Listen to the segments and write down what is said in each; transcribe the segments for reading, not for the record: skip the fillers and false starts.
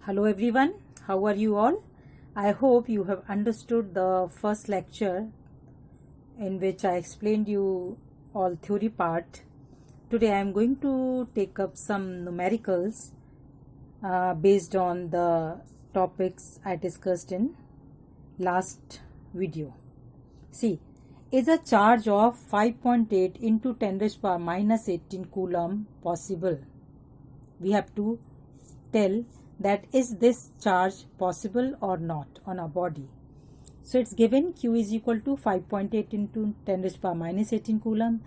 Hello everyone, how are you all? I hope you have understood the first lecture in which I explained you all theory part. Today I am going to take up some numericals based on the topics I discussed in last video. See, is a charge of 5.8 into 10 raised power minus 18 coulomb possible? We have to tell that is this charge possible or not on a body. So it's given Q is equal to 5.8 into 10 raised power minus 18 coulomb,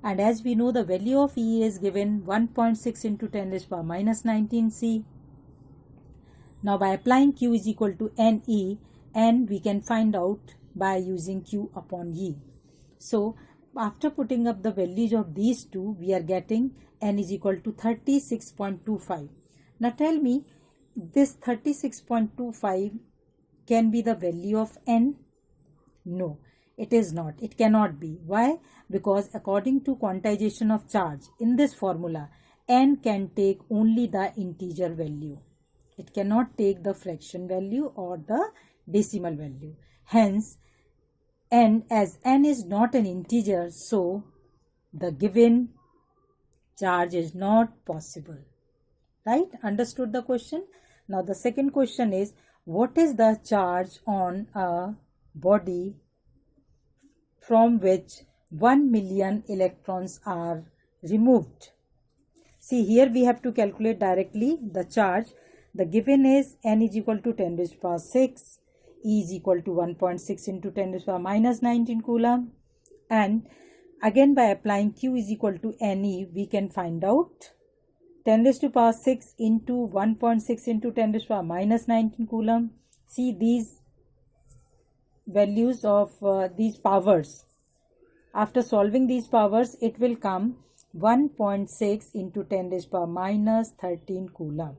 and as we know the value of E is given 1.6 into 10 raised power minus 19 C. Now by applying Q is equal to NE, and we can find out by using Q upon E. So after putting up the values of these two, we are getting N is equal to 36.25. Now tell me, this 36.25 can be the value of N? No, it is not. It cannot be. Why? Because according to quantization of charge in this formula, N can take only the integer value. It cannot take the fraction value or the decimal value. Hence, N, as N is not an integer, so the given charge is not possible. Right? Understood the question? Now the second question is, what is the charge on a body from which 1 million electrons are removed? See, here we have to calculate directly the charge. The given is N is equal to 10 raised to power 6, E is equal to 1.6 into 10 raised to power minus 19 coulomb, and again by applying Q is equal to NE, we can find out 10 raised to power 6 into 1.6 into 10 raised to power minus 19 coulomb. See these values of these powers. After solving these powers, it will come 1.6 into 10 raised to power minus 13 coulomb.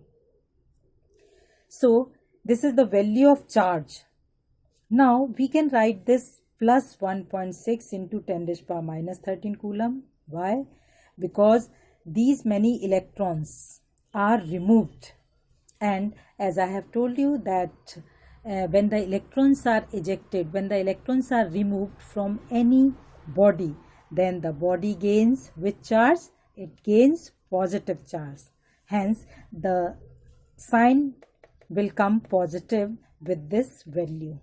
So this is the value of charge. Now we can write this plus 1.6 into 10 raised to power minus 13 coulomb. Why? Because these many electrons are removed, and as I have told you that when the electrons are ejected, when the electrons are removed from any body, then the body gains which charge? It gains positive charge. Hence the sign will come positive with this value.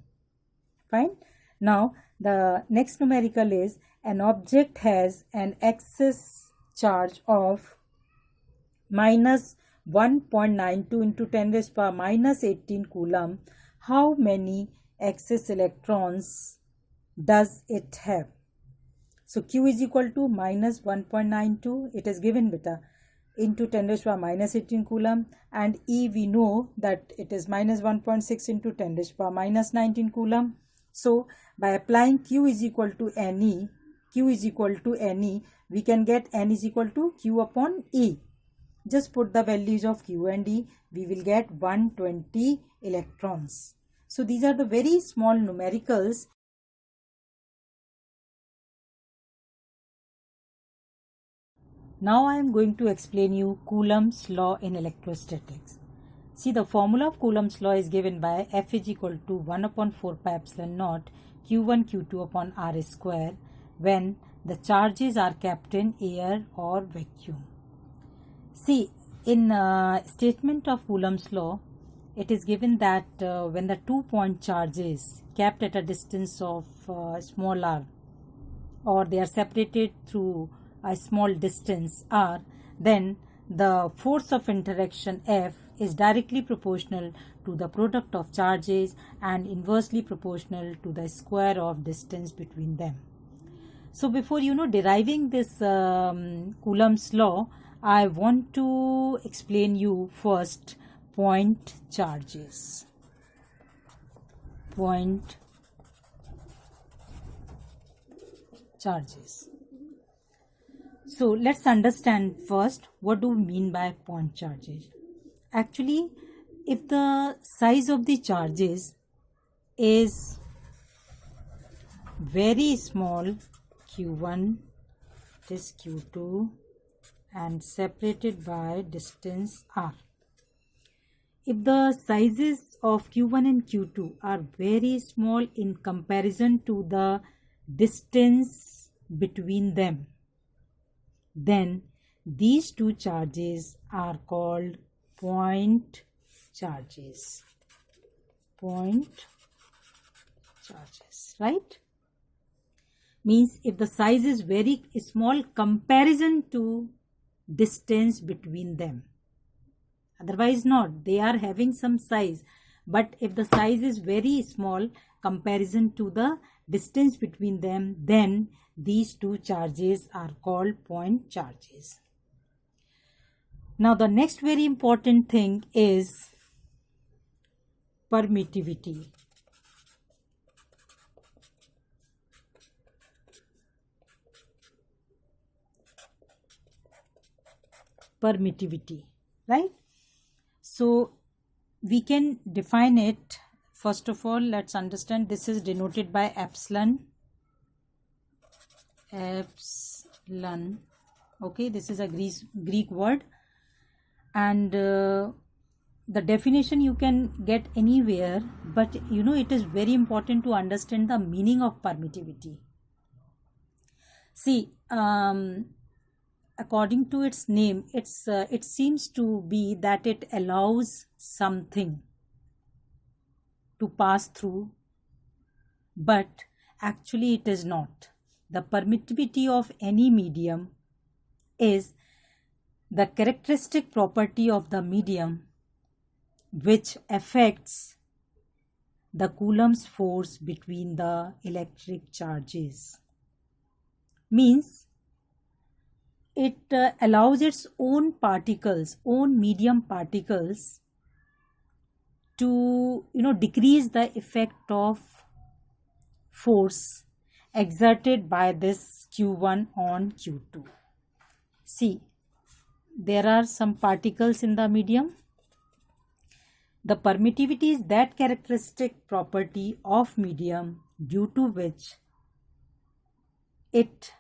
Fine. Now the next numerical is, an object has an excess charge of minus 1.92 into 10 raised to power minus 18 coulomb. How many excess electrons does it have? So Q is equal to minus 1.92, it is given beta, into 10 raised to power minus 18 coulomb, and E we know that it is minus 1.6 into 10 raised to power minus 19 coulomb. So by applying Q is equal to NE, we can get N is equal to Q upon E. Just put the values of Q and E, we will get 120 electrons. So these are the very small numericals. Now I am going to explain you Coulomb's law in electrostatics. See, the formula of Coulomb's law is given by F is equal to 1 upon 4 pi epsilon naught Q1 Q2 upon R square when the charges are kept in air or vacuum. See, in statement of Coulomb's law, it is given that when the 2-point charge is kept at a distance of small r, or they are separated through a small distance r, then the force of interaction F is directly proportional to the product of charges and inversely proportional to the square of distance between them. So before deriving this Coulomb's law, I want to explain you first point charges. Point charges. So let's understand first what do we mean by point charges. Actually, if the size of the charges is very small, Q1, this Q2, and separated by distance r. If the sizes of Q1 and Q2 are very small in comparison to the distance between them, then these two charges are called point charges. Point charges, right? Means if the size is very small comparison to distance between them. Otherwise not, they are having some size, but if the size is very small comparison to the distance between them, then these two charges are called point charges. Now the next very important thing is permittivity. Permittivity, right? So we can define it. First of all, let's understand this is denoted by epsilon. Epsilon. Okay, this is a Greek word, and the definition you can get anywhere, but it is very important to understand the meaning of permittivity. See, according to its name, it seems to be that it allows something to pass through, but actually it is not. The permittivity of any medium is the characteristic property of the medium which affects the Coulomb's force between the electric charges. Means it allows its own particles, own medium particles to decrease the effect of force exerted by this Q1 on Q2. See, there are some particles in the medium. The permittivity is that characteristic property of medium due to which it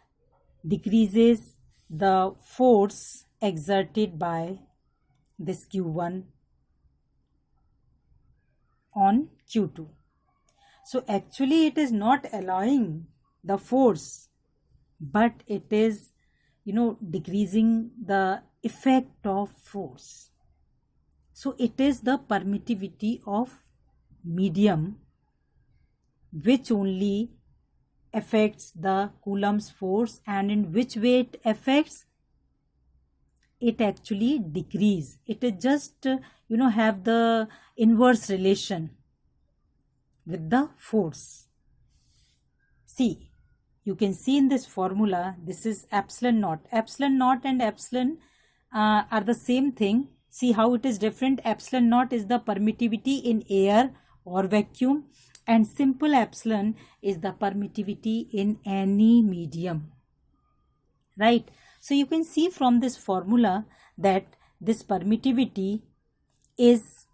decreases the force exerted by this Q1 on Q2. So actually it is not allowing the force, but it is decreasing the effect of force. So it is the permittivity of medium which only affects the Coulomb's force, and in which way it affects, it actually decrease. It is just have the inverse relation with the force. See, you can see in this formula, this is epsilon naught. Epsilon naught and epsilon are the same thing. See how it is different. Epsilon naught is the permittivity in air or vacuum, and simple epsilon is the permittivity in any medium, right? So you can see from this formula that this permittivity is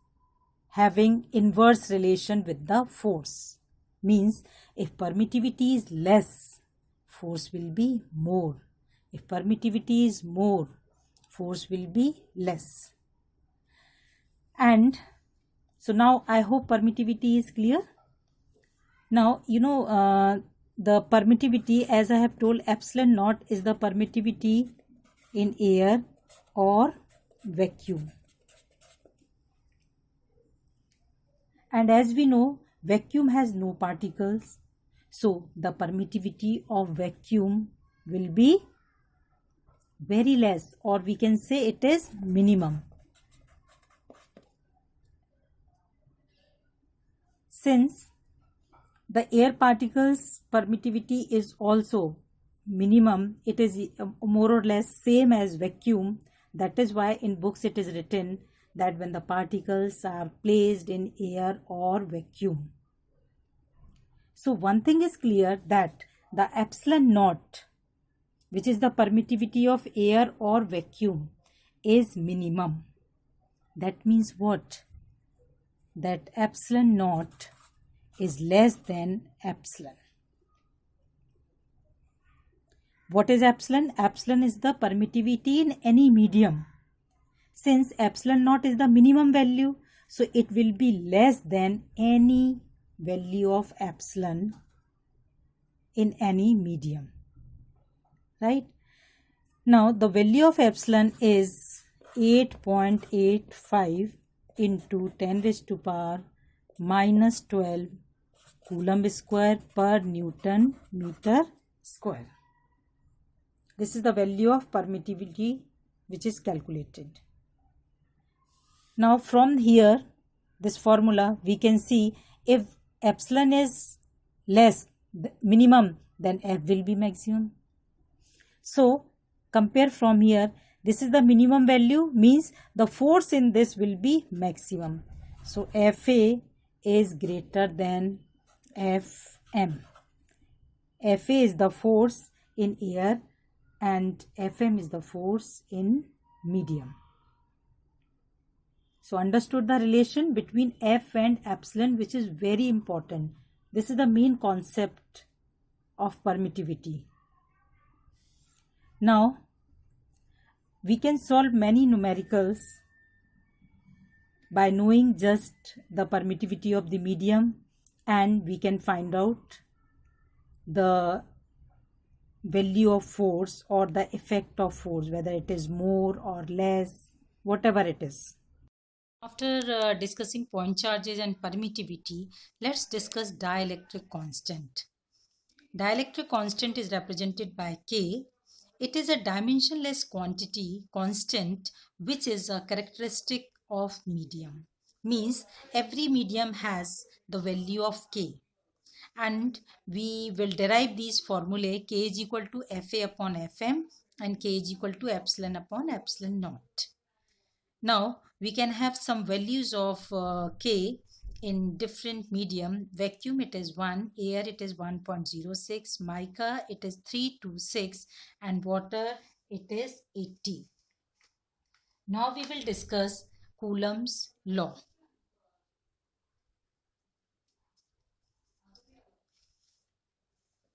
having inverse relation with the force. Means if permittivity is less, force will be more. If permittivity is more, force will be less. And so now I hope permittivity is clear. Now the permittivity, as I have told, epsilon naught is the permittivity in air or vacuum. And as we know, vacuum has no particles, so the permittivity of vacuum will be very less, or we can say it is minimum. Since the air particles permittivity is also minimum, it is more or less same as vacuum. That is why in books it is written that when the particles are placed in air or vacuum. So one thing is clear, that the epsilon naught, which is the permittivity of air or vacuum, is minimum. That means what? That epsilon naught is less than epsilon. What is epsilon? Epsilon is the permittivity in any medium. Since epsilon naught is the minimum value, so it will be less than any value of epsilon in any medium, right? Now the value of epsilon is 8.85 into 10 raised to power minus 12 Coulomb square per Newton meter square. This is the value of permittivity which is calculated. Now from here, this formula, we can see if epsilon is less, minimum, then F will be maximum. So compare from here, this is the minimum value, means the force in this will be maximum. So Fa is greater than Fm. Fa is the force in air and Fm is the force in medium. So understood the relation between F and epsilon, which is very important. This is the main concept of permittivity. Now we can solve many numericals by knowing just the permittivity of the medium, and we can find out the value of force or the effect of force, whether it is more or less, whatever it is. After discussing point charges and permittivity, let's discuss dielectric constant. Dielectric constant is represented by K. It is a dimensionless quantity constant which is a characteristic of medium. Means every medium has the value of K. And we will derive these formulae. K is equal to Fa upon Fm and K is equal to epsilon upon epsilon naught. Now we can have some values of K in different medium. Vacuum it is 1, air it is 1.06, mica it is 326 and water it is 80. Now we will discuss Coulomb's law.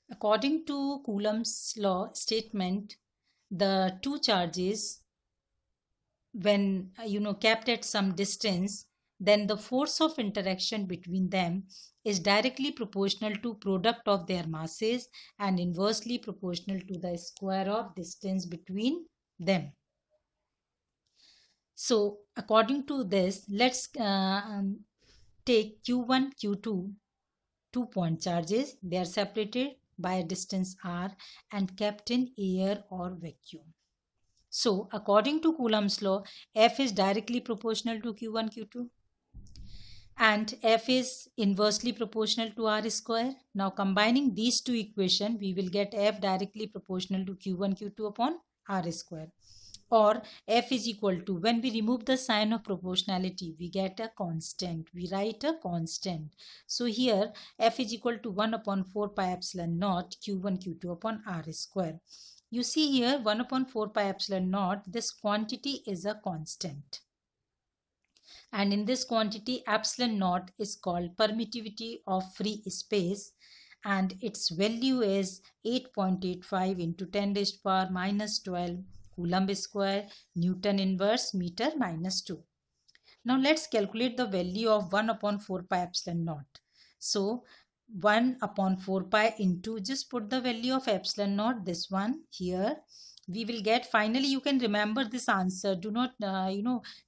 According to Coulomb's law statement, the two charges, when kept at some distance, then the force of interaction between them is directly proportional to product of their masses and inversely proportional to the square of distance between them. So according to this, let's take Q1, Q2, 2-point charges. They are separated by a distance r and kept in air or vacuum. So according to Coulomb's law, F is directly proportional to Q1, Q2 and F is inversely proportional to R square. Now combining these two equations, we will get F directly proportional to Q1, Q2 upon R square. Or F is equal to, when we remove the sign of proportionality, we get a constant. We write a constant. So here F is equal to 1 upon 4 pi epsilon naught Q1, Q2 upon R square. You see here 1 upon 4 pi epsilon naught, this quantity is a constant. And in this quantity, epsilon naught is called permittivity of free space and its value is 8.85 into 10 raised to power minus 12 Coulomb square Newton inverse meter minus 2. Now let's calculate the value of 1 upon 4 pi epsilon naught. So 1 upon 4 pi into, just put the value of epsilon naught, this one here. We will get, finally you can remember this answer. Do not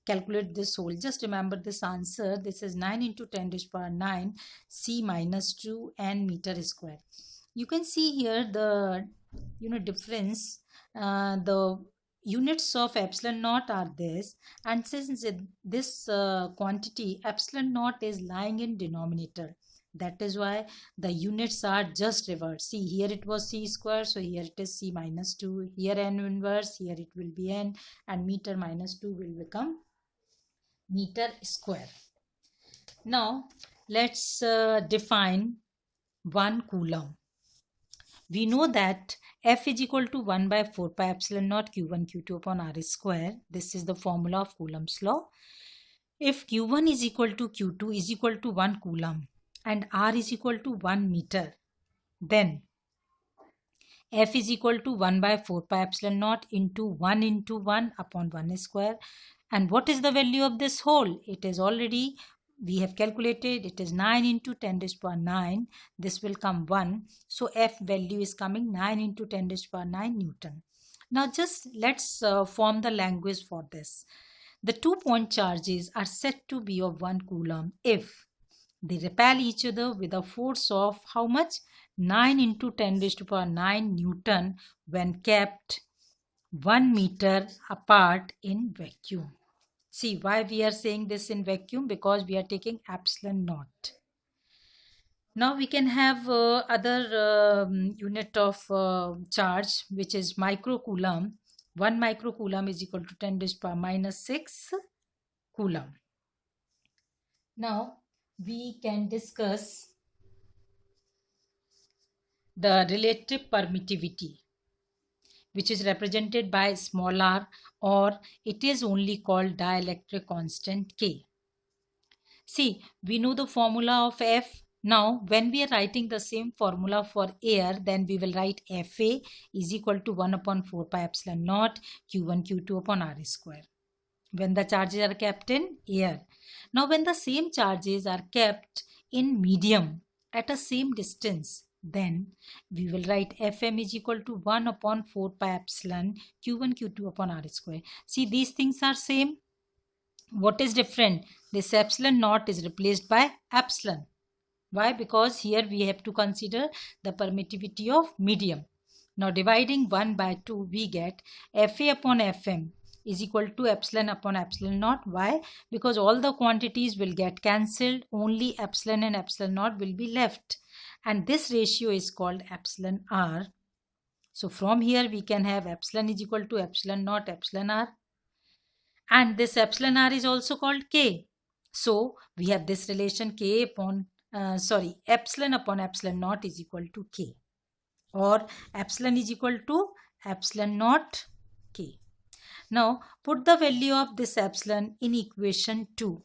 calculate this whole. Just remember this answer. This is 9 into 10 raised to power 9 C minus 2 n meter square. You can see here the difference. The units of epsilon naught are this, and since this quantity epsilon naught is lying in denominator, that is why the units are just reversed. See, here it was C square, so here it is C minus 2. Here n inverse, here it will be n, and meter minus 2 will become meter square. Now let's define 1 Coulomb. We know that F is equal to 1 by 4 pi epsilon naught Q1 Q2 upon R square. This is the formula of Coulomb's law. If Q1 is equal to Q2 is equal to 1 Coulomb and R is equal to 1 meter, then F is equal to 1 by 4 pi epsilon naught into 1 upon 1 square. And what is the value of this whole? It is already, we have calculated, it is 9 into 10 raised to power 9. This will come 1. So F value is coming 9 into 10 raised to power 9 Newton. Now just let's form the language for this. The 2-point charges are said to be of 1 coulomb if they repel each other with a force of how much? 9 into 10 raised to power 9 Newton when kept 1 meter apart in vacuum. See why we are saying this in vacuum? Because we are taking epsilon naught. Now we can have other unit of charge, which is microcoulomb. 1 microcoulomb is equal to 10 raised to power minus 6 coulomb. Now we can discuss the relative permittivity, which is represented by small r, or it is only called dielectric constant K. See, we know the formula of F. Now, when we are writing the same formula for air, then we will write Fa is equal to 1 upon 4 pi epsilon naught Q1 Q2 upon R square. When the charges are kept in air. Now, when the same charges are kept in medium at a same distance, then we will write Fm is equal to 1 upon 4 pi epsilon Q1 Q2 upon R square. See, these things are same. What is different? This epsilon naught is replaced by epsilon. Why? Because here we have to consider the permittivity of medium. Now dividing 1 by 2, we get Fa upon Fm is equal to epsilon upon epsilon naught. Why? Because all the quantities will get cancelled. Only epsilon and epsilon naught will be left. And this ratio is called epsilon r. So from here we can have epsilon is equal to epsilon naught epsilon r. And this epsilon r is also called K. So we have this relation K upon, epsilon upon epsilon naught is equal to K. Or epsilon is equal to epsilon naught K. Now put the value of this epsilon in equation 2.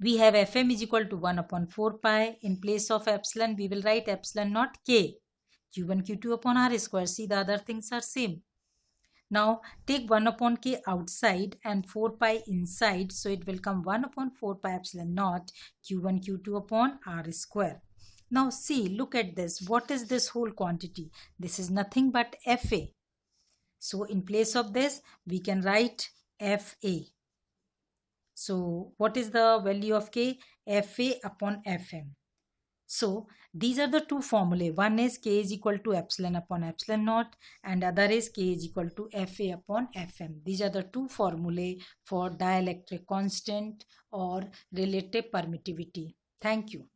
We have Fm is equal to 1 upon 4 pi. In place of epsilon, we will write epsilon naught K. Q1 Q2 upon R square. See, the other things are same. Now take 1 upon K outside and 4 pi inside. So it will come 1 upon 4 pi epsilon naught Q1 Q2 upon R square. Now see, look at this. What is this whole quantity? This is nothing but Fa. So in place of this, we can write Fa. So what is the value of K? Fa upon Fm. So these are the two formulae. One is K is equal to epsilon upon epsilon naught and other is K is equal to Fa upon Fm. These are the two formulae for dielectric constant or relative permittivity. Thank you.